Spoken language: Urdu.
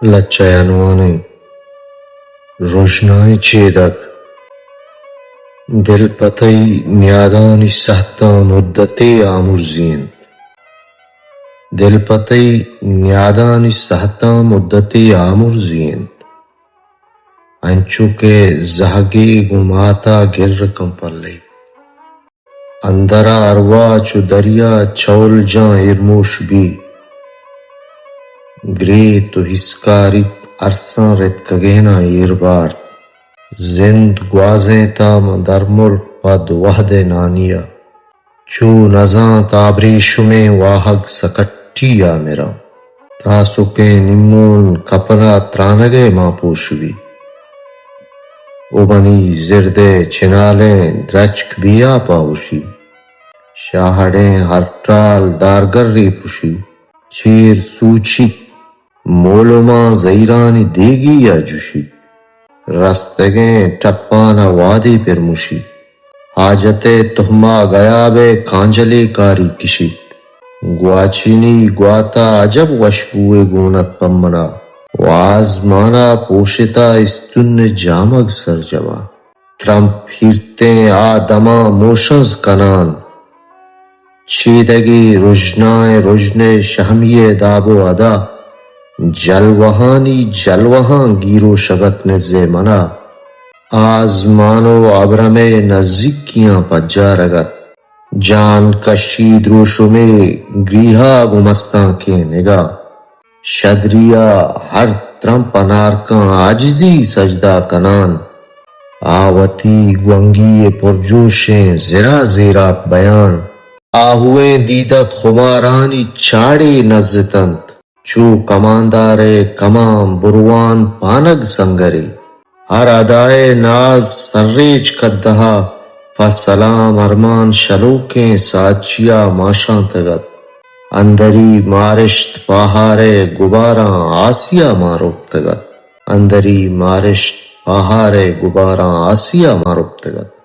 لچه عنوان روشنای چیدک دل پتی نیادانی سهتا مدتی آمرزین دل پتی نیادانی سهتا مدتی آمرزین انچو کے زہگی گماتا گر رکم پلی اندرا اروا چو دریا چول جان ارموش بھی گری تو ہسکاری ارساں رت کگینا ایربار زند گوازیں تا در ملک پد وحد نانیا چو نزاں تابریشو میں واہگ سکٹیا میرا تاسو کے نمون کپلا ترانگے ماں پوشوی او بنی زردے چنالیں درچک بیا پاوشی شاہڑیں ہر ٹال دارگری پوشی چیر سوچی مولما زیرانی دیگی یا جوشی رستگیں ٹپانا وادی پر مشی حاجت تہما گیا بے کانجلے کاری کشی گواچینی گواتا عجب وشبوئے گونت پمنا واز مانا پوشتا استن جامگ سرجما ترم پھرتے آدما موشنز کنان چیدگی رجنائے رجنے شہمیے دابو ادا جلوہانی جلوہاں گیرو شگت نزے منا آزمانو عبرم نزدیکیاں پجا رگت جان کشی دروشو میں گریہا گمستان کے نگاہ شدریا ہر ترم پنارکاں عاجزی سجدہ کنان آوتی گونگی پرجوشیں زرا زیرا بیان آہویں دیدت خمارانی چاڑے نزتند چو کماندار کمام بروان پانگ سنگری ہر ادائے ناز سرریچ کدہا فسلام ارمان شلوکیں ساچیا ماشاں تگت اندری مارشت پہارے گباراں آسیا ماروک تگت اندری مارشت پہارے گباراں آسیا ماروک تگت